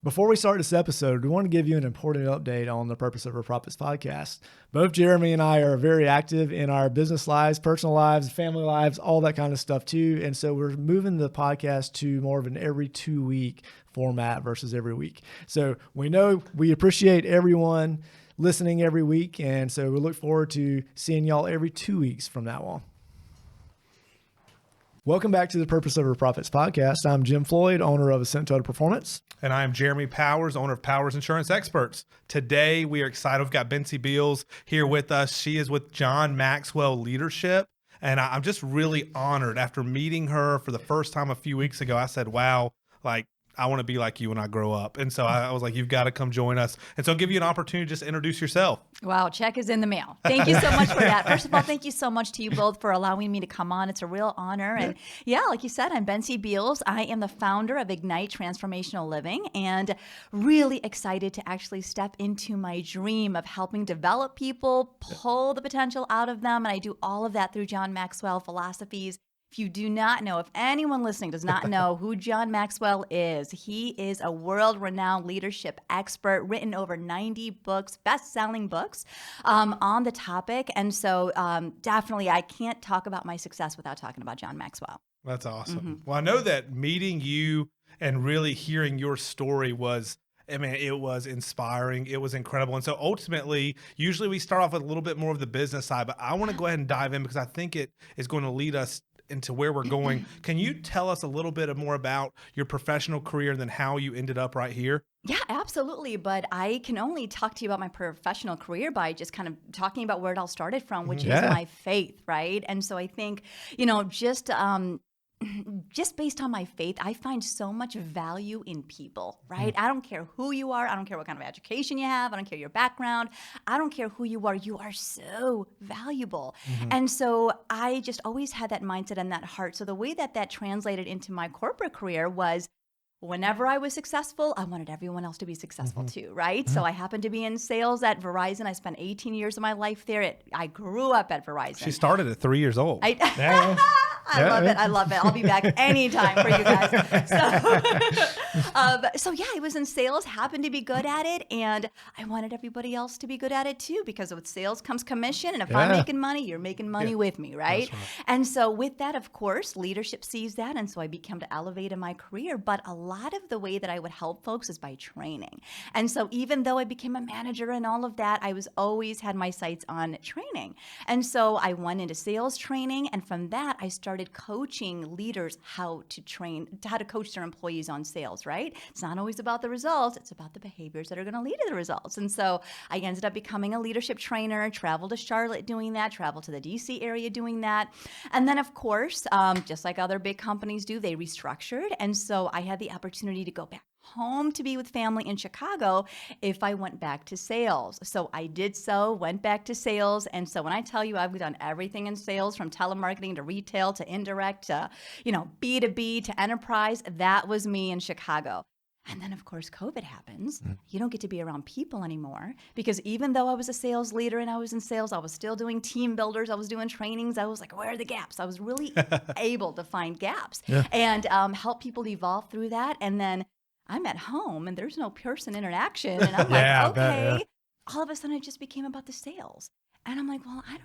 Before we start this episode, we want to give you an important update on the Purpose Over Profits podcast. Both Jeremy and I are very active in our business lives, personal lives, family lives, all that kind of stuff too. And so we're moving the podcast to more of an every 2 week format versus every week. So we appreciate everyone listening every week. And so we look forward to seeing y'all every 2 weeks from now on. Welcome back to the Purpose Over Profits podcast. I'm Jim Floyd, owner of Ascent Total Performance. And I am Jeremy Powers, owner of Powers Insurance Experts. Today, we are excited. We've got Bency Beals here with us. She is with John Maxwell Leadership. And I'm just really honored. After meeting her for the first time a few weeks ago, I said, wow, I want to be like you when I grow up. And so I was like, you've got to come join us. And so I'll give you an opportunity to just introduce yourself. Wow, check is in the mail. Thank you so much for that. First of all, thank you so much to you both for allowing me to come on. It's a real honor. And yeah, like you said, I'm Bency Beals. I am the founder of Ignite Transformational Living and really excited to actually step into my dream of helping develop people, pull the potential out of them. And I do all of that through John Maxwell philosophies. If you do not know, if anyone listening does not know who John Maxwell is, he is a world-renowned leadership expert, written over 90 books, best-selling books on the topic. And so definitely I can't talk about my success without talking about John Maxwell. That's awesome. Mm-hmm. Well, I know that meeting you and really hearing your story was, it was inspiring. It was incredible. And so ultimately, usually we start off with a little bit more of the business side, but I want to go ahead and dive in because I think it is going to lead us into where we're going. Can you tell us a little bit more about your professional career and then how you ended up right here? Yeah, absolutely. But I can only talk to you about my professional career by just kind of talking about where it all started from, which is my faith, right? And so I think, just based on my faith, I find so much value in people, right? I don't care who you are. I don't care what kind of education you have. I don't care your background. I don't care who you are. You are so valuable. And so I just always had that mindset and that heart. So the way that translated into my corporate career was whenever I was successful, I wanted everyone else to be successful too, right? So I happened to be in sales at Verizon. I spent 18 years of my life there. I grew up at Verizon. She started at 3 years old. I love it. I love it. I'll be back anytime for you guys. So yeah, I was in sales, happened to be good at it, and I wanted everybody else to be good at it too, because with sales comes commission, and if I'm making money, you're making money with me, right? And so with that, of course, leadership sees that, and so I became to elevate in my career, but a lot of the way that I would help folks is by training. And so even though I became a manager and all of that, I was always had my sights on training. And so I went into sales training, and from that, I started coaching leaders how to coach their employees on sales, right? It's not always about the results. It's about the behaviors that are going to lead to the results. And so I ended up becoming a leadership trainer, traveled to Charlotte doing that, traveled to the DC area doing that. And then, of course, just like other big companies do, they restructured. And so I had the opportunity to go back home to be with family in Chicago if I went back to sales. So I did so, went back to sales. And so when I tell you I've done everything in sales, from telemarketing to retail to indirect to, B2B to enterprise, that was me in Chicago. And then, of course, COVID happens. You don't get to be around people anymore, because even though I was a sales leader and I was in sales, I was still doing team builders. I was doing trainings. I was like, where are the gaps? I was really able to find gaps and help people evolve through that. And then I'm at home and there's no person interaction. And I'm okay. All of a sudden it just became about the sales. And I'm like, well, I've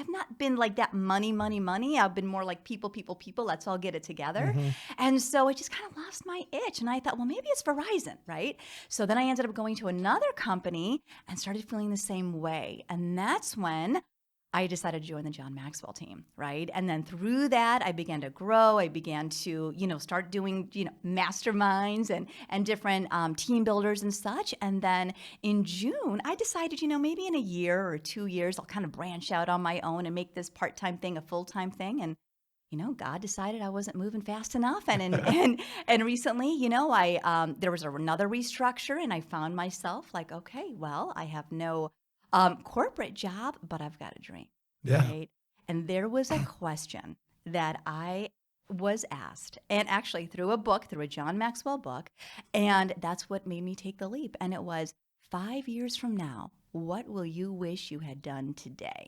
not been like that money. I've been more like people. Let's all get it together. And so I just kind of lost my itch. And I thought, well, maybe it's Verizon, right? So then I ended up going to another company and started feeling the same way. And that's when I decided to join the John Maxwell team, right? And then through that, I began to grow. I began to, start doing, masterminds and different team builders and such. And then in June, I decided, maybe in a year or 2 years, I'll kind of branch out on my own and make this part-time thing a full-time thing. And God decided I wasn't moving fast enough. And recently, there was another restructure, and I found myself like, okay, well, I have no corporate job, but I've got a dream. Right? And there was a question that I was asked, and actually through a John Maxwell book, and that's what made me take the leap. And it was, 5 years from now, what will you wish you had done today?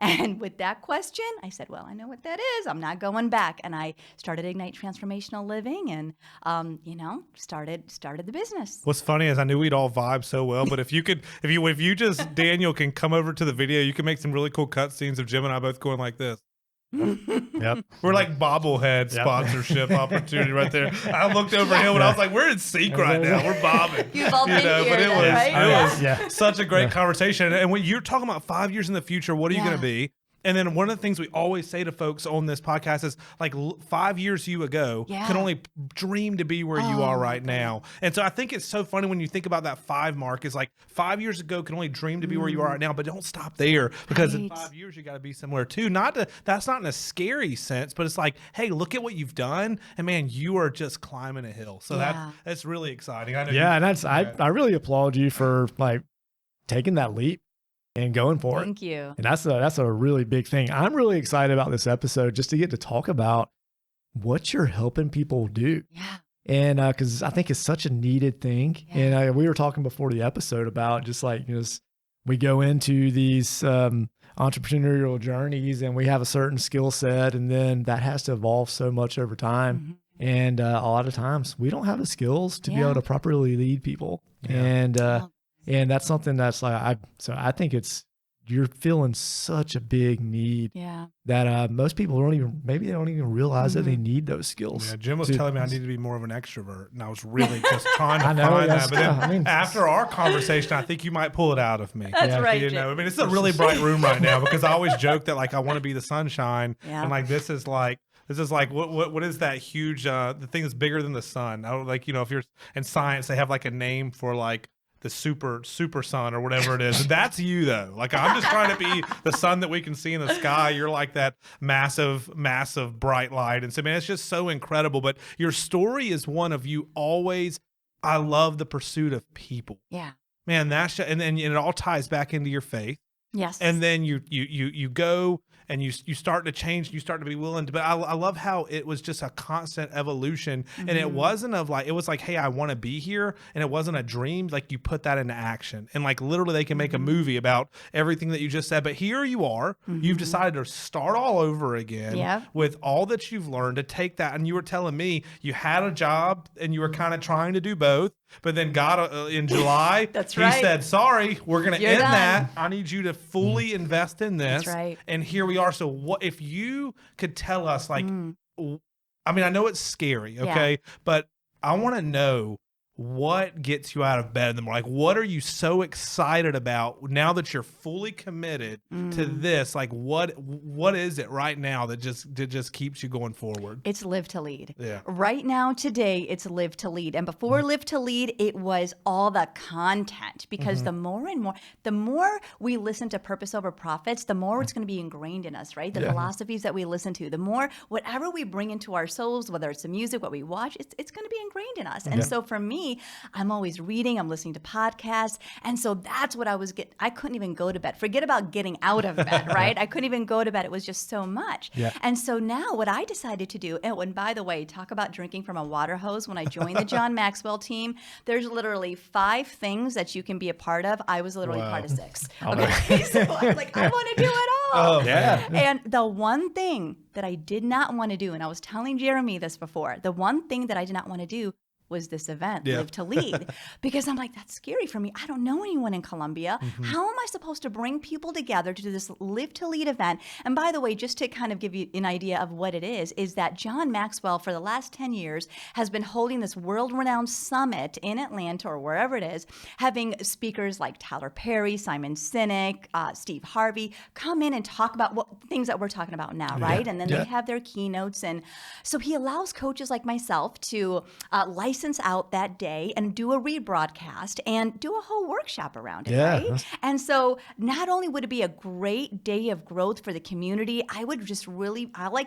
And with that question, I said, well, I know what that is. I'm not going back. And I started Ignite Transformational Living and, started the business. What's funny is I knew we'd all vibe so well, but if you just, Daniel can come over to the video, you can make some really cool cut scenes of Jim and I both going like this. Yep. We're like bobblehead sponsorship opportunity right there. I looked over at him and I was like, we're in sync right now. We're bobbing. You've all been here, but it was such a great Yeah. conversation. And when you're talking about 5 years in the future, what are you going to be? And then one of the things we always say to folks on this podcast is like 5 years ago can only dream to be where you are right now. And so I think it's so funny when you think about that 5 mark is like 5 years ago can only dream to be where you are right now, but don't stop there because in 5 years you got to be somewhere too. That's not in a scary sense, but it's like, hey, look at what you've done. And man, you are just climbing a hill. So that's really exciting. I know and I really applaud you for like taking that leap and going for it. Thank you. And that's a really big thing. I'm really excited about this episode just to get to talk about what you're helping people do. Yeah. And because I think it's such a needed thing. Yeah. And we were talking before the episode about just like, we go into these entrepreneurial journeys and we have a certain skill set, and then that has to evolve so much over time. Mm-hmm. And a lot of times we don't have the skills to be able to properly lead people. Yeah. And that's something that's like, I think you're feeling such a big need that most people don't even realize that they need those skills. Yeah, Jim was telling me I need to be more of an extrovert, and I was really just trying to find that. But then after our conversation, I think you might pull it out of me. That's right, Jim. I mean, it's a really bright room right now because I always joke that like I want to be the sunshine, and like this is like what is that huge the thing that's bigger than the sun? I don't like if you're in science, they have like a name for like the super sun or whatever it is. That's you though. Like I'm just trying to be the sun that we can see in the sky. You're like that massive bright light. And so man, it's just so incredible. But your story is one of you always, I love the pursuit of people. Yeah. Man, and then it all ties back into your faith. Yes. And then you go and you start to change, you start to be willing to, but I love how it was just a constant evolution. And it wasn't it was like, hey, I want to be here. And it wasn't a dream. Like you put that into action and like literally they can make a movie about everything that you just said. But here you are, you've decided to start all over again with all that you've learned, to take that. And you were telling me you had a job and you were kind of trying to do both. But then God, in July, he said, sorry, we're going to end that. I need you to fully invest in this. That's right. And here we are. So what if you could tell us, like, I mean, I know it's scary, okay? But I want to know what gets you out of bed in the morning. Like, what are you so excited about now that you're fully committed to this? Like, what is it right now that just keeps you going forward? It's live to lead. Yeah. Right now, today, it's live to lead. And before live to lead, it was all the content, because the more we listen to Purpose Over Profits, the more it's going to be ingrained in us, right? The philosophies that we listen to, the more whatever we bring into our souls, whether it's the music, what we watch, it's going to be ingrained in us. And so for me, I'm always reading, I'm listening to podcasts. And so that's what I couldn't even go to bed. Forget about getting out of bed, right? I couldn't even go to bed. It was just so much. Yeah. And so now what I decided to do, and by the way, talk about drinking from a water hose. When I joined the John Maxwell team, there's literally 5 things that you can be a part of. I was literally part of 6. Okay. So I was like, I want to do it all. Oh, yeah. And the one thing that I did not want to do, and I was telling Jeremy this before, the one thing that I did not want to do was this event, Live to Lead, because I'm like, that's scary for me. I don't know anyone in Columbia. How am I supposed to bring people together to do this Live to Lead event? And by the way, just to kind of give you an idea of what it is that John Maxwell for the last 10 years has been holding this world-renowned summit in Atlanta or wherever it is, having speakers like Tyler Perry, Simon Sinek, Steve Harvey come in and talk about things that we're talking about now, right? And then they have their keynotes. And so he allows coaches like myself to license out that day and do a rebroadcast and do a whole workshop around it, right? And so not only would it be a great day of growth for the community, I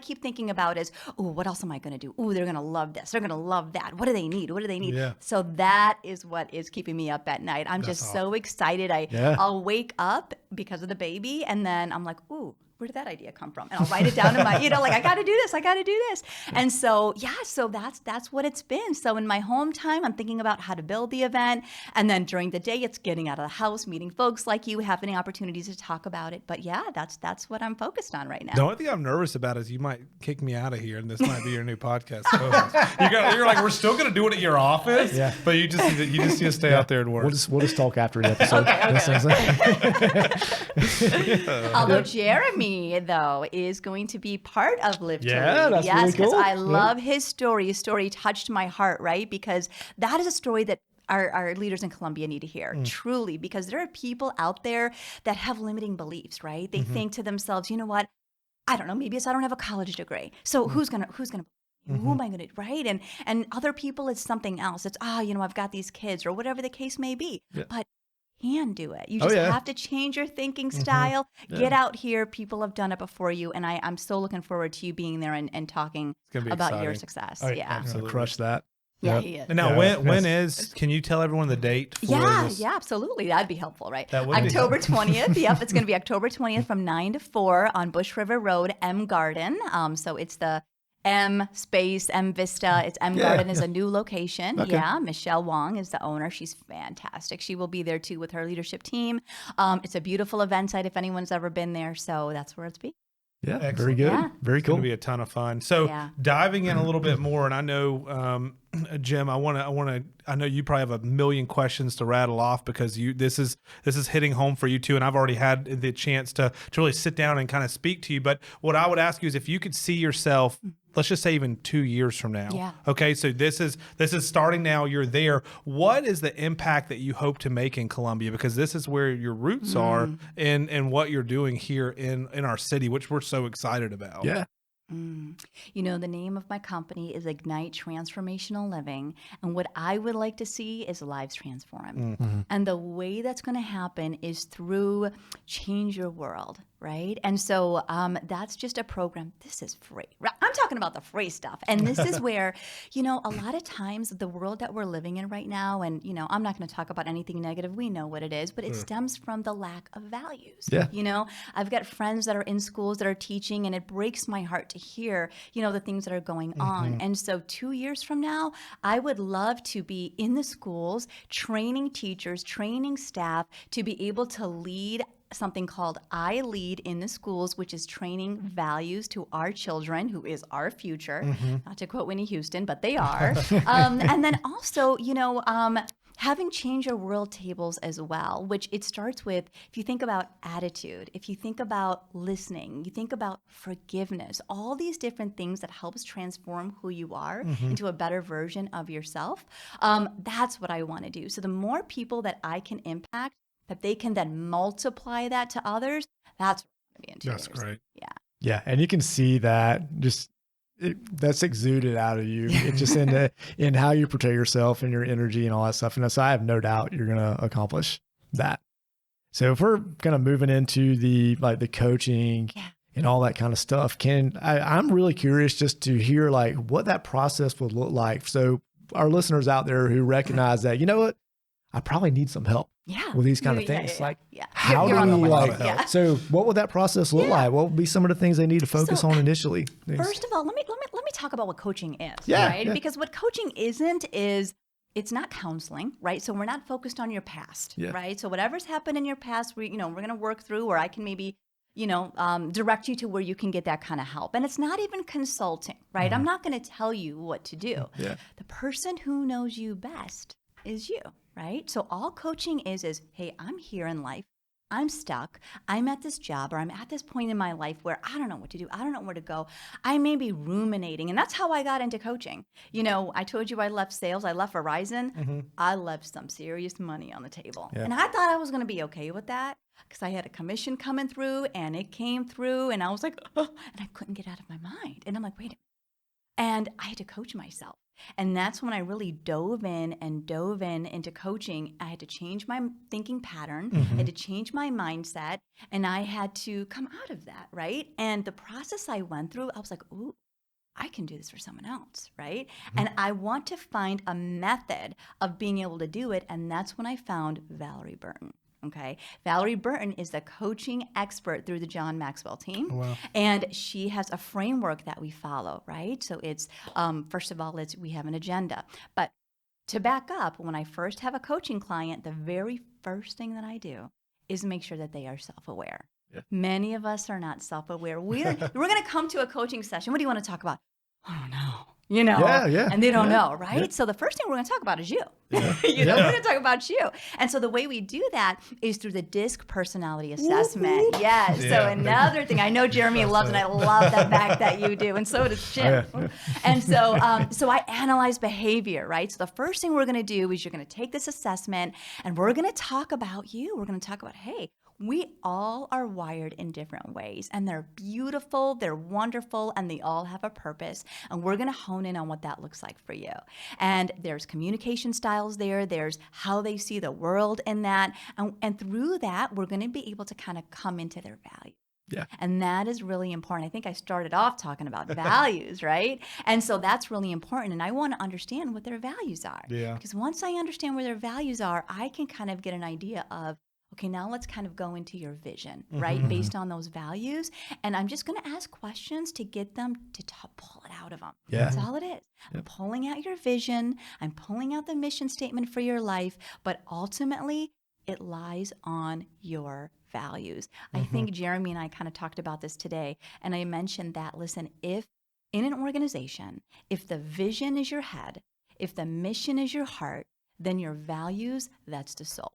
keep thinking about is, oh, what else am I going to do? Oh, they're going to love this. They're going to love that. What do they need? What do they need? Yeah. So that is what is keeping me up at night. I'm just so excited. I'll wake up because of the baby, and then I'm like, ooh, where did that idea come from? And I'll write it down in my, like, I got to do this. I got to do this. And so, so that's what it's been. So in my home time, I'm thinking about how to build the event. And then during the day, it's getting out of the house, meeting folks like you, having opportunities to talk about it. But yeah, that's what I'm focused on right now. The only thing I'm nervous about is you might kick me out of here and this might be your new podcast co-host. You're like, we're still going to do it at your office, but you just need to stay out there and work. We'll just talk after the episode. Okay. Although Jeremy, though, is going to be part of Live to Lead. That's yes, really cool. because I love his story. His story touched my heart, right? Because that is a story that our leaders in Columbia need to hear, truly, because there are people out there that have limiting beliefs, right? They think to themselves, you know what? I don't know, maybe it's I don't have a college degree. So who's gonna who am I gonna, right? And other people, it's something else. It's, I've got these kids or whatever the case may be. Yeah. But can do it. You just have to change your thinking style. Get out here. People have done it before you. And I'm so looking forward to you being there and talking about exciting. your success. Oh, yeah, absolutely. Crush that. Yeah, he is. And now, when is? Can you tell everyone the date? For this? Yeah, absolutely. That'd be helpful, right? That would October 20th. Yep, it's going to be October 20th from 9 to 4 on Bush River Road, M Garden. So it's the M Vista. It's M Garden is a new location. Okay. Yeah, Michelle Wong is the owner. She's fantastic. She will be there too with her leadership team. It's a beautiful event site if anyone's ever been there. So that's where it's be. Yeah, excellent. Very good. Yeah. Very cool. It's going to be a ton of fun. So diving in a little bit more, and I know, Jim, I know you probably have a million questions to rattle off because this is hitting home for you too. And I've already had the chance to really sit down and kind of speak to you. But what I would ask you is if you could see yourself, let's just say even 2 years from now. Yeah. Okay. So this is starting now. You're there. What is the impact that you hope to make in Columbia? Because this is where your roots are and what you're doing here in our city, which we're so excited about. Yeah. The name of my company is Ignite Transformational Living. And what I would like to see is lives transformed. And the way that's going to happen is through Change Your World, right? And so that's just a program. This is free. I'm talking about the free stuff. And this is where, a lot of times the world that we're living in right now, and, I'm not going to talk about anything negative. We know what it is, but it stems from the lack of values. Yeah. I've got friends that are in schools that are teaching, and it breaks my heart to hear, the things that are going on. And so 2 years from now, I would love to be in the schools, training teachers, training staff to be able to lead something called I Lead in the schools, which is training values to our children, who is our future. Not to quote Whitney Houston, but they are. And then also, having Change Your World tables as well, which it starts with, if you think about attitude, if you think about listening, you think about forgiveness, all these different things that helps transform who you are into a better version of yourself. That's what I want to do. So the more people that I can impact, that they can then multiply that to others, that's what I'm going to be into. That's great. Yeah. Yeah. And you can see that that's exuded out of you. It's just in how you portray yourself and your energy and all that stuff. And so I have no doubt you're going to accomplish that. So if we're kind of moving into the coaching and all that kind of stuff, I'm really curious just to hear what that process would look like. So our listeners out there who recognize that, you know what, I probably need some help. With these kind of things. How do we so what would that process look like? What would be some of the things they need to focus on initially? First of all, let me talk about what coaching is, right? Because what coaching isn't is it's not counseling, right? So we're not focused on your past, right? So whatever's happened in your past, we're going to work through, or I can maybe direct you to where you can get that kind of help. And it's not even consulting, right? I'm not going to tell you what to do. The person who knows you best is you. Right? So all coaching is, hey, I'm here in life. I'm stuck. I'm at this job, or I'm at this point in my life where I don't know what to do. I don't know where to go. I may be ruminating. And that's how I got into coaching. I told you I left sales. I left Verizon. I left some serious money on the table. And I thought I was going to be okay with that because I had a commission coming through, and it came through, and I was like, oh, and I couldn't get out of my mind. And I'm like, wait a minute. And I had to coach myself. And that's when I really dove in into coaching. I had to change my thinking pattern. I had to change my mindset, and I had to come out of that, right? And the process I went through, I was like, ooh, I can do this for someone else, right? And I want to find a method of being able to do it. And that's when I found Valerie Burton. Okay. Valerie Burton is the coaching expert through the John Maxwell team. Oh, wow. And she has a framework that we follow, right? So it's, first of all, we have an agenda. But to back up, when I first have a coaching client, the very first thing that I do is make sure that they are self-aware. Yeah. Many of us are not self-aware. We're going to come to a coaching session. What do you want to talk about? I don't know. And they don't know, right? Yeah. So the first thing we're going to talk about is you. Yeah. We're going to talk about you. And so the way we do that is through the DISC personality assessment. Yes. Yeah. So another thing, I know Jeremy loves, and I love that back that you do, and so does Jim. Oh, yeah. And so, so I analyze behavior, right? So the first thing we're going to do is you're going to take this assessment, and we're going to talk about you. We're going to talk about, hey, we all are wired in different ways, and they're beautiful, they're wonderful, and they all have a purpose. And we're going to hone in on what that looks like for you. And there's communication styles there, there's how they see the world in that. And through that, we're going to be able to kind of come into their value. Yeah. And that is really important. I think I started off talking about values, right? And so that's really important. And I want to understand what their values are. Yeah. Because once I understand where their values are, I can kind of get an idea of, okay, now let's kind of go into your vision, right? Based on those values. And I'm just going to ask questions to get them to pull it out of them. Yeah. That's all it is. Yep. I'm pulling out your vision. I'm pulling out the mission statement for your life. But ultimately, it lies on your values. I think Jeremy and I kind of talked about this today. And I mentioned that, listen, if in an organization, if the vision is your head, if the mission is your heart, then your values, that's the soul.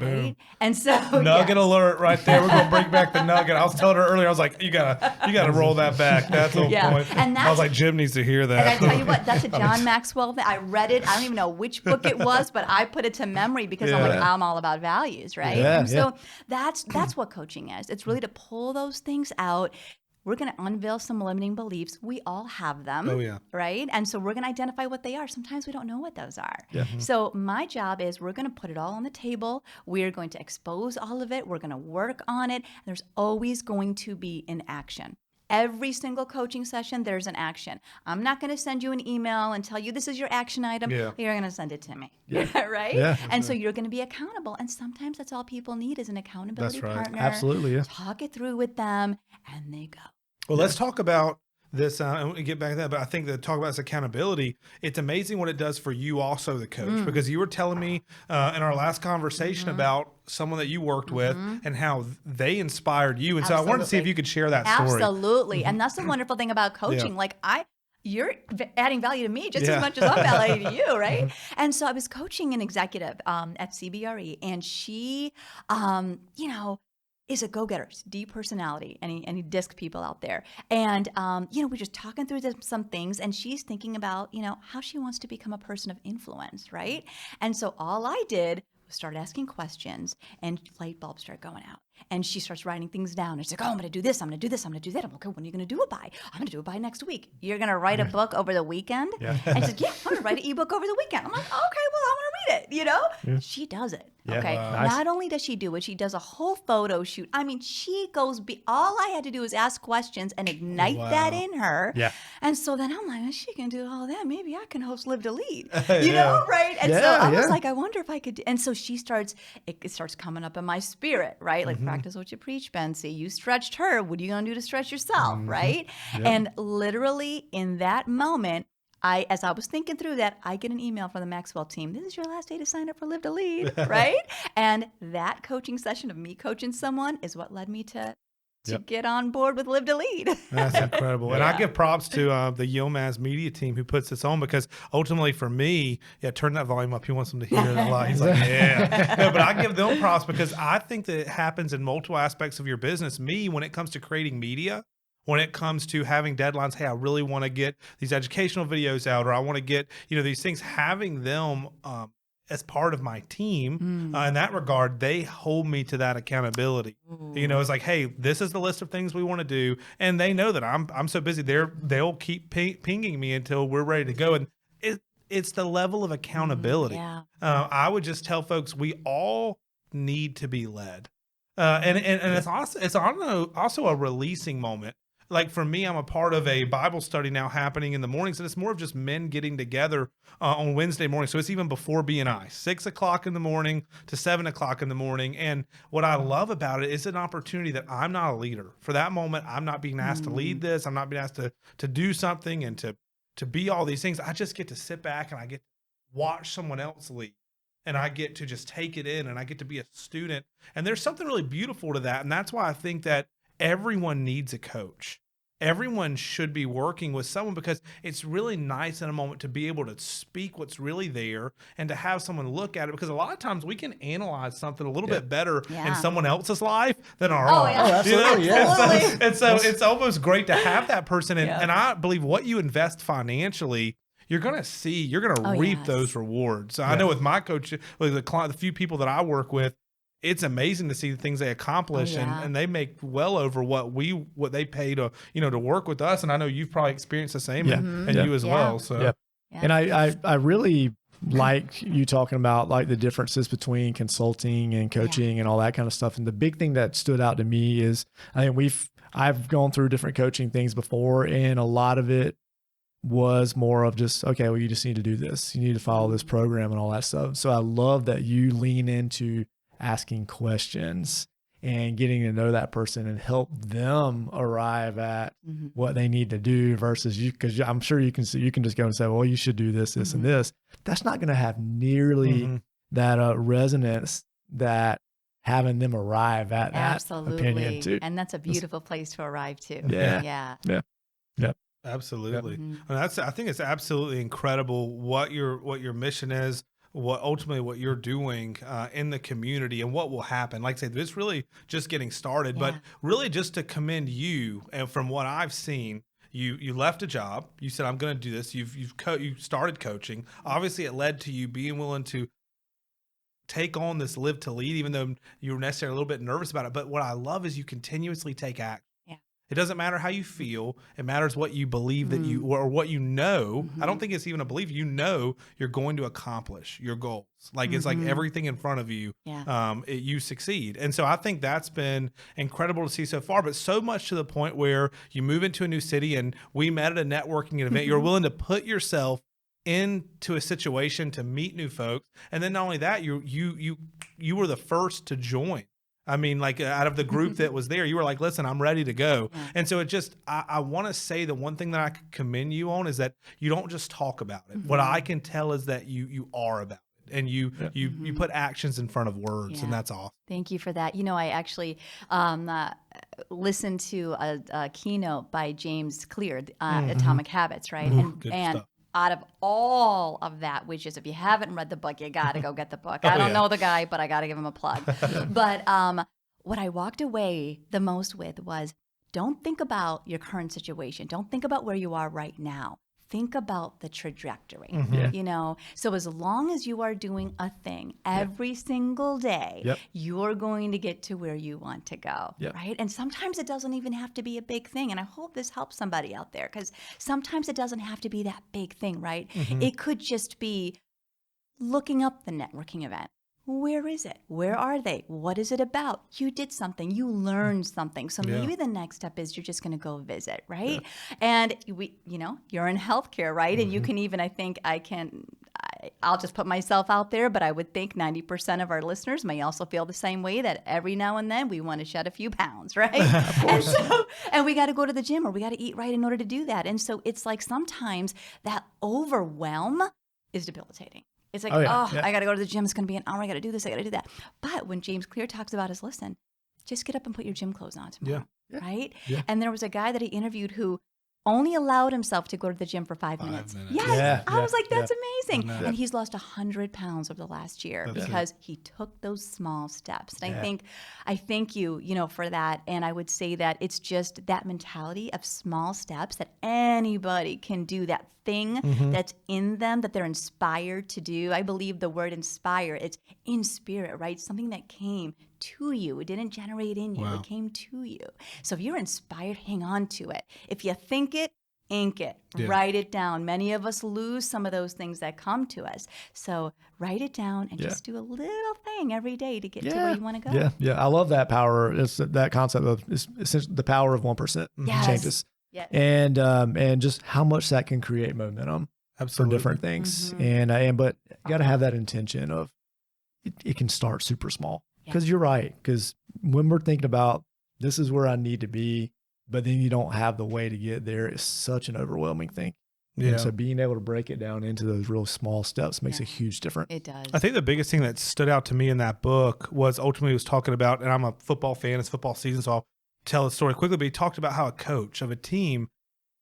Right? Boom. And so Nugget alert right there. We're gonna bring back the nugget. I was telling her earlier, I was like, you gotta roll that back. That's the Yeah. point. And I was like, Jim needs to hear that. And I tell you what, that's a John Maxwell thing. I read it. I don't even know which book it was, but I put it to memory because I'm like, Yeah. I'm all about values, right? Yeah, And so that's what coaching is. It's really to pull those things out. We're going to unveil some limiting beliefs. We all have them, Oh, yeah. right? And so we're going to identify what they are. Sometimes we don't know what those are. Yeah. So my job is we're going to put it all on the table. We're going to expose all of it. We're going to work on it. There's always going to be an action. Every single coaching session, there's an action. I'm not going to send you an email and tell you this is your action item. Yeah. You're going to send it to me, Yeah. right? Yeah. And so you're going to be accountable. And sometimes that's all people need is an accountability That's right. partner. Absolutely. Yeah. Talk it through with them, and they go. Well, let's talk about this and we get back to that. But I think that talk about this accountability, it's amazing what it does for you also, the coach, because you were telling me in our last conversation about someone that you worked with and how they inspired you. And so I wanted to see if you could share that story. Absolutely. And that's the wonderful thing about coaching. Yeah. Like you're adding value to me just as much as I'm valuing to you, right? And so I was coaching an executive at CBRE, and she, is a go-getter, deep personality, any DISC people out there. And, we're just talking through some things, and she's thinking about, how she wants to become a person of influence, right? And so all I did was start asking questions, and light bulbs start going out. And she starts writing things down. And she's like, oh, I'm going to do this. I'm going to do this. I'm going to do that. I'm like, okay, when are you going to do it by? I'm going to do it by next week. You're going to write a book over the weekend? Yeah. And she's like, yeah, I'm going to write an ebook over the weekend. I'm like, okay, well, I want to read it, Yeah. She does it. Yeah. Okay. Wow. Nice. Not only does she do it, she does a whole photo shoot. I mean, she goes, all I had to do was ask questions and ignite that in her. Yeah. And so then I'm like, she can do all that. Maybe I can host Live to Lead, Yeah. right? And so Yeah, I was yeah. like, I wonder if I could. And so it starts coming up in my spirit, right? Like, practice what you preach, Bency. You stretched her. What are you going to do to stretch yourself, right? Yep. And literally in that moment, as I was thinking through that, I get an email from the Maxwell team. This is your last day to sign up for Live to Lead, right? And that coaching session of me coaching someone is what led me to get on board with Live to Lead. That's incredible. And I give props to the Yomaz media team who puts this on, because ultimately for me, turn that volume up. He wants them to hear it a lot. He's like, yeah. No, but I give them props because I think that it happens in multiple aspects of your business. Me, when it comes to creating media, when it comes to having deadlines, hey, I really want to get these educational videos out, or I want to get, these things, having them as part of my team in that regard, they hold me to that accountability. It's like, hey, this is the list of things we want to do. And they know that I'm so busy. They'll keep pinging me until we're ready to go. And it's the level of accountability. Yeah. I would just tell folks, we all need to be led. And it's also a releasing moment. like for me, I'm a part of a Bible study now happening in the mornings, and it's more of just men getting together on Wednesday morning. So it's even before BNI, 6 o'clock in the morning to 7 o'clock in the morning. And what I love about it is an opportunity that I'm not a leader. For that moment, I'm not being asked to lead this. I'm not being asked to do something and to be all these things. I just get to sit back and I get to watch someone else lead. And I get to just take it in, and I get to be a student. And there's something really beautiful to that. And that's why I think that everyone needs a coach. Everyone should be working with someone, because it's really nice in a moment to be able to speak what's really there and to have someone look at it. Because a lot of times we can analyze something a little bit better in someone else's life than our own. Yeah. Oh, absolutely. You know? Yeah. And so it's almost great to have that person. And I believe what you invest financially, you're going to reap those rewards. So I know with my coach, with the few people that I work with, it's amazing to see the things they accomplish, and they make well over what they pay to work with us. And I know you've probably experienced the same, and you as well. So, And I really like you talking about like the differences between consulting and coaching and all that kind of stuff. And the big thing that stood out to me is, I think I've gone through different coaching things before, and a lot of it was more of just, okay, well, you just need to do this. You need to follow this program and all that stuff. So I love that you lean into asking questions and getting to know that person and help them arrive at what they need to do versus you, because I'm sure you can just go and say, well, you should do this, this, and this. That's not going to have nearly that resonance that having them arrive at that opinion too. And that's a beautiful place to arrive to. Yeah. Absolutely. And I think it's absolutely incredible what your mission is, what you're doing in the community, and what will happen. Like I said, it's really just getting started, but really just to commend you. And from what I've seen, you left a job. You said, I'm going to do this. You started coaching. Obviously, it led to you being willing to take on this live to lead, even though you were necessarily a little bit nervous about it. But what I love is you continuously take action. It doesn't matter how you feel. It matters what you believe that you, or what you know. I don't think it's even a belief. You know you're going to accomplish your goals. Like it's like everything in front of you, you succeed. And so I think that's been incredible to see so far, but so much to the point where you move into a new city, and we met at a networking event. You're willing to put yourself into a situation to meet new folks. And then not only that, you were the first to join. I mean, like out of the group that was there, you were like, listen, I'm ready to go. And so it just, I want to say the one thing that I could commend you on is that you don't just talk about it. What I can tell is that you are about it, and you put actions in front of words, and that's awesome. Thank you for that. I actually listened to a keynote by James Clear, Atomic Habits, right? Good stuff. Out of all of that, which is, if you haven't read the book, you got to go get the book. I don't know the guy, but I got to give him a plug. But what I walked away the most with was, don't think about your current situation. Don't think about where you are right now. Think about the trajectory, So as long as you are doing a thing every single day, you're going to get to where you want to go, right? And sometimes it doesn't even have to be a big thing. And I hope this helps somebody out there, because sometimes it doesn't have to be that big thing, right? It could just be looking up the networking event. Where is it? Where are they? What is it about? You did something. You learned something. So maybe the next step is you're just going to go visit, right? And you're in healthcare, right? And you can even, I'll just put myself out there, but I would think 90% of our listeners may also feel the same way, that every now and then we want to shed a few pounds, right? Of course. And we got to go to the gym, or we got to eat right in order to do that. And so it's like sometimes that overwhelm is debilitating. It's like, I got to go to the gym. It's going to be an hour. I got to do this. I got to do that. But when James Clear talks about is, listen, just get up and put your gym clothes on tomorrow, right? Yeah. And there was a guy that he interviewed who only allowed himself to go to the gym for 5 minutes. Yes. I was like, that's amazing. And he's lost 100 pounds over the last year because he took those small steps. And I thank you, for that. And I would say that it's just that mentality of small steps that anybody can do, that thing that's in them that they're inspired to do. I believe the word inspire, it's in spirit, right? Something that came to you. It didn't generate in you. It came to you. So if you're inspired, hang on to it. If you think it, ink it, write it down. Many of us lose some of those things that come to us. So write it down and just do a little thing every day to get to where you want to go. Yeah. I love that power. It's that concept of essentially the power of 1% changes. Yes. And just how much that can create momentum for different things. But you got to have that intention of it can start super small, because you're right. Because when we're thinking about this is where I need to be, but then you don't have the way to get there, is such an overwhelming thing. Yeah. And so being able to break it down into those real small steps makes a huge difference. It does. I think the biggest thing that stood out to me in that book was ultimately he was talking about, and I'm a football fan, it's football season, so I'll tell the story quickly, but he talked about how a coach of a team,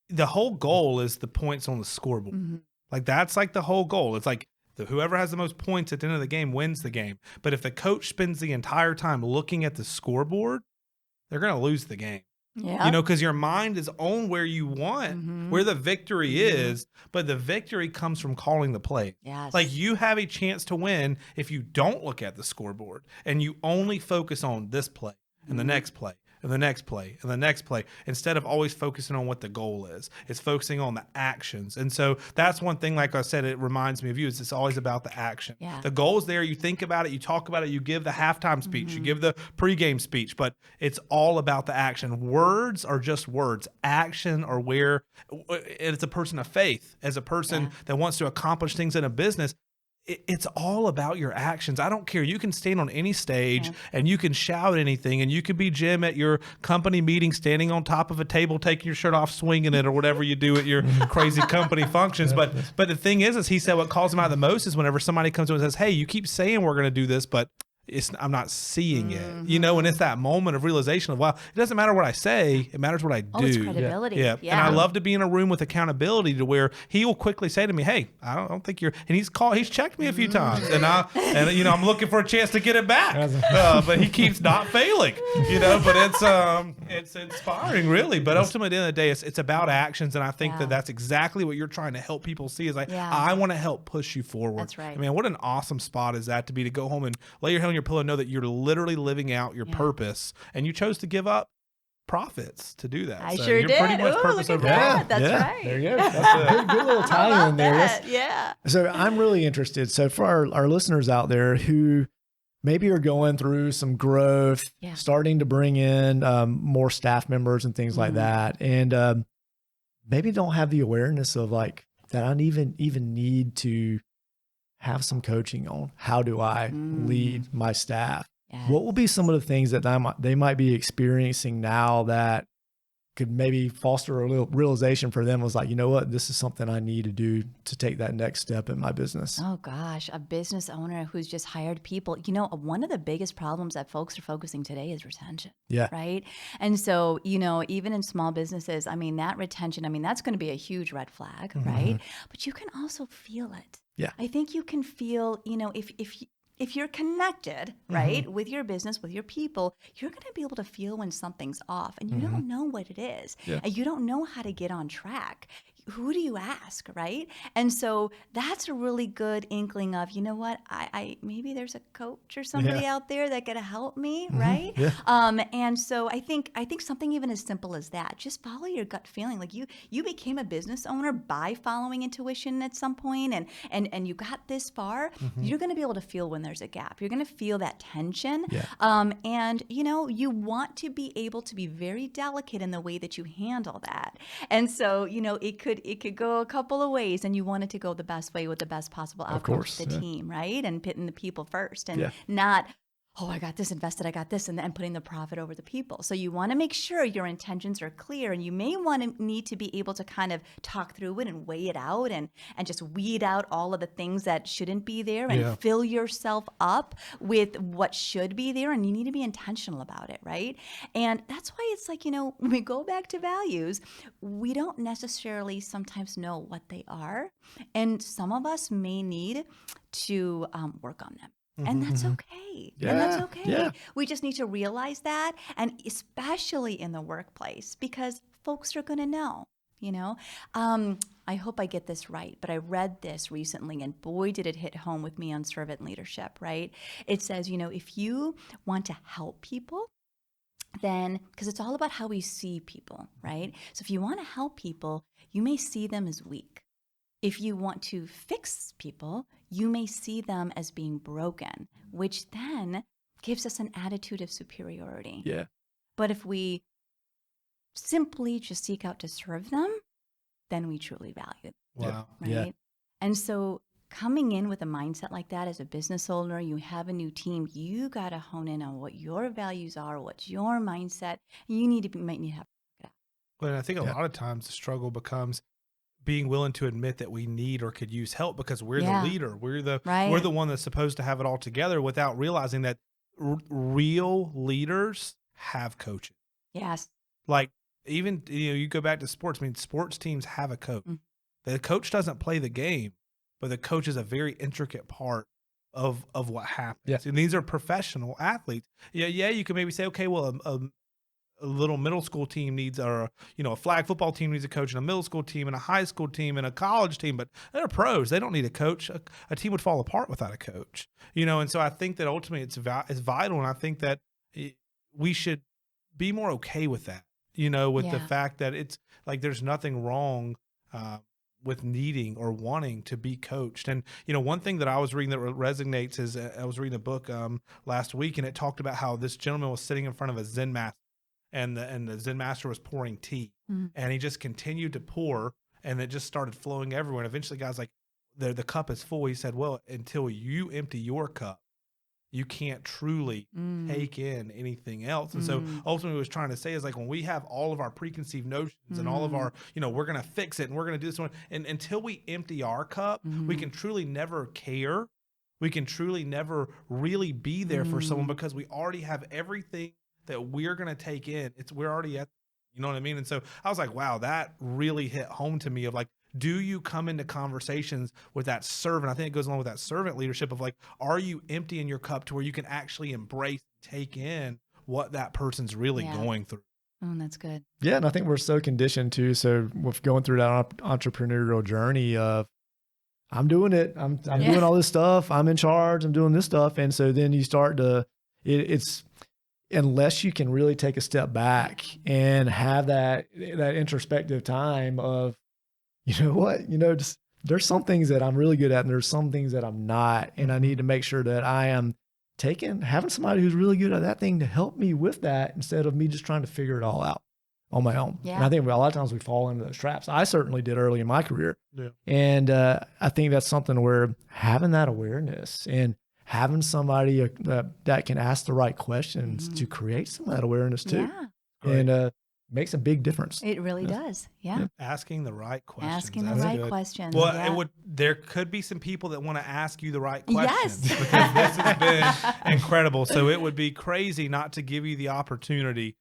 the whole goal is the points on the scoreboard. Like that's like the whole goal. It's like whoever has the most points at the end of the game wins the game. But if the coach spends the entire time looking at the scoreboard, they're going to lose the game. Yeah. You know, because your mind is on where you want, where the victory is, but the victory comes from calling the play. Yes. Like you have a chance to win if you don't look at the scoreboard and you only focus on this play and the next play and the next play and the next play, instead of always focusing on what the goal is. It's focusing on the actions. And so that's one thing, like I said, it reminds me of you, is it's always about the action. Yeah. The goal is there. You think about it, you talk about it, you give the halftime speech, you give the pregame speech, but it's all about the action. Words are just words. Action are where, it's a person of faith, as a person that wants to accomplish things in a business. It's all about your actions. I don't care. You can stand on any stage and you can shout anything, and you could be Jim at your company meeting, standing on top of a table, taking your shirt off, swinging it, or whatever you do at your crazy company functions. But the thing is he said what calls him out the most is whenever somebody comes to him and says, hey, you keep saying we're going to do this, but I'm not seeing it, you know, and it's that moment of realization of, wow, it doesn't matter what I say, it matters what I do. Oh, it's credibility. Yeah. And I love to be in a room with accountability to where he will quickly say to me, hey, I don't think you're, and he's checked me a few times, and you know, I'm looking for a chance to get it back. But he keeps not failing, you know, but it's inspiring really. But ultimately at the end of the day, it's about actions. And I think that's exactly what you're trying to help people see, is like, I want to help push you forward. That's right. I mean, what an awesome spot is that, to go home and lay your head on your pillow and know that you're literally living out your purpose, and you chose to give up profits to do that. I so sure you're did. pretty much Ooh, purpose look over at that. That's right. There you go. That's a good little tie-in there. Yeah. So I'm really interested. So for our listeners out there who maybe are going through some growth, starting to bring in more staff members and things like that, and maybe don't have the awareness of like that I even need to have some coaching on how do I lead my staff. Yes. What will be some of the things that they might be experiencing now that could maybe foster a little realization for them, was like, you know what, this is something I need to do to take that next step in my business? Oh gosh, a business owner who's just hired people. You know, one of the biggest problems that folks are focusing today is retention. Yeah. Right. And so, you know, even in small businesses, I mean, that retention, I mean, that's going to be a huge red flag, right? But you can also feel it. Yeah. I think you can feel, you know, if you're connected, right, with your business, with your people, you're going to be able to feel when something's off, and you don't know what it is. Yeah. And you don't know how to get on track. Who do you ask, right? And so that's a really good inkling of, you know what, I maybe there's a coach or somebody out there that could help me, right? Yeah. And so I think something even as simple as that, just follow your gut feeling. Like you became a business owner by following intuition at some point, and you got this far. You're going to be able to feel when there's a gap. You're going to feel that tension. Yeah. And you know, you want to be able to be very delicate in the way that you handle that. And so, you know, it could go a couple of ways, and you want it to go the best way with the best possible outcome for the team, right? And putting the people first, and not, oh, I got this invested, I got this, and then putting the profit over the people. So you want to make sure your intentions are clear, and you may need to be able to kind of talk through it and weigh it out, and just weed out all of the things that shouldn't be there, and fill yourself up with what should be there. And you need to be intentional about it, right? And that's why it's like, you know, when we go back to values, we don't necessarily sometimes know what they are. And some of us may need to work on them. And that's okay. And that's okay. Yeah. We just need to realize that, and especially in the workplace, because folks are going to know, you know. I hope I get this right, but I read this recently, and boy, did it hit home with me on servant leadership, right? It says, you know, if you want to help people, then, because it's all about how we see people, right? So if you want to help people, you may see them as weak. If you want to fix people, you may see them as being broken, which then gives us an attitude of superiority. Yeah. But if we simply just seek out to serve them, then we truly value them. Wow. Right? Yeah. And so coming in with a mindset like that as a business owner, you have a new team, you got to hone in on what your values are, what's your mindset. You might need to have it out. Well, and I think a lot of times the struggle becomes being willing to admit that we need or could use help because we're the leader. We're the one that's supposed to have it all together without realizing that real leaders have coaches. Yes. Like even, you go back to sports. I mean, sports teams have a coach. The coach doesn't play the game, but the coach is a very intricate part of what happens. Yeah. And these are professional athletes. Yeah. You can maybe say, okay, well, a little middle school team needs, or a flag football team needs a coach, and a middle school team, and a high school team, and a college team, but they're pros. They don't need a coach. A team would fall apart without a coach, and so I think that ultimately it's vital, and I think that we should be more okay with that, with the fact that it's like there's nothing wrong with needing or wanting to be coached. And, one thing that I was reading that resonates is I was reading a book last week, and it talked about how this gentleman was sitting in front of a Zen master. And the Zen master was pouring tea, and he just continued to pour, and it just started flowing everywhere. And eventually, the guy's like, the cup is full. He said, well, until you empty your cup, you can't truly take in anything else. And so ultimately what he was trying to say is, like, when we have all of our preconceived notions and all of our, we're going to fix it and we're going to do this one. And until we empty our cup, we can truly never care. We can truly never really be there for someone because we already have everything that we're going to take in. We're already at, you know what I mean? And so I was like, wow, that really hit home to me of like, do you come into conversations with that servant? I think it goes along with that servant leadership of like, are you emptying your cup to where you can actually embrace, take in what that person's really going through? Oh, that's good. Yeah. And I think we're so conditioned too. So with going through that entrepreneurial journey of, I'm doing it. I'm doing all this stuff. I'm in charge. I'm doing this stuff. And so then you start to, it's, unless you can really take a step back and have that introspective time of, just there's some things that I'm really good at and there's some things that I'm not. And I need to make sure that I am having somebody who's really good at that thing to help me with that instead of me just trying to figure it all out on my own. Yeah. And I think a lot of times we fall into those traps. I certainly did early in my career. Yeah. And I think that's something where having that awareness and having somebody that can ask the right questions to create some of that awareness too. Yeah. And makes a big difference. It really does. Yeah. Asking the right questions. Asking the right questions. Well, there could be some people that want to ask you the right questions because this has been incredible. So it would be crazy not to give you the opportunity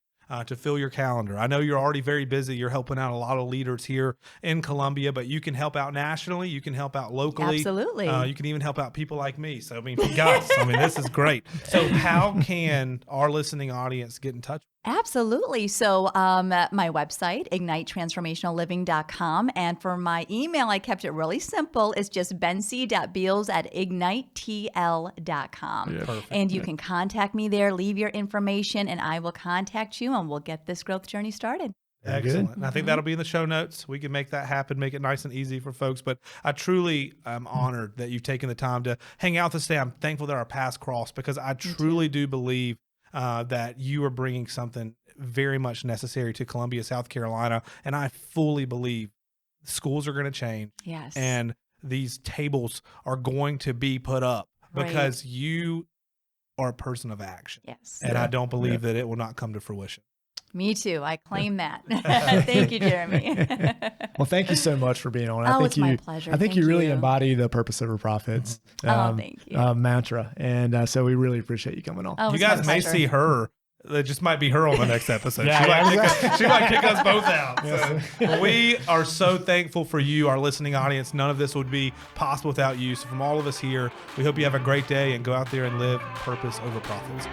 to fill your calendar. I know you're already very busy. You're helping out a lot of leaders here in Columbia, but you can help out nationally. You can help out locally. Absolutely. You can even help out people like me. So, guys, this is great. So how can our listening audience get in touch? Absolutely. So my website, IgniteTransformationalLiving.com. And for my email, I kept it really simple. It's just bency.beals@ignitetl.com. Yeah, perfect. And you can contact me there, leave your information, and I will contact you, and we'll get this growth journey started. Excellent. And I think that'll be in the show notes. We can make that happen, make it nice and easy for folks. But I truly am honored that you've taken the time to hang out with us today. I'm thankful that our paths crossed because I truly do believe that you are bringing something very much necessary to Columbia, South Carolina. And I fully believe schools are going to change. Yes. And these tables are going to be put up because you are a person of action. Yes. And I don't believe that it will not come to fruition. Me too. I claim that. Thank you, Jeremy. Well, thank you so much for being on. It's my pleasure. I think you really embody the purpose over profits thank you. Mantra. And so we really appreciate you coming on. You guys may see her. It just might be her on the next episode. She might kick us both out. So we are so thankful for you, our listening audience. None of this would be possible without you. So from all of us here, we hope you have a great day and go out there and live purpose over profits.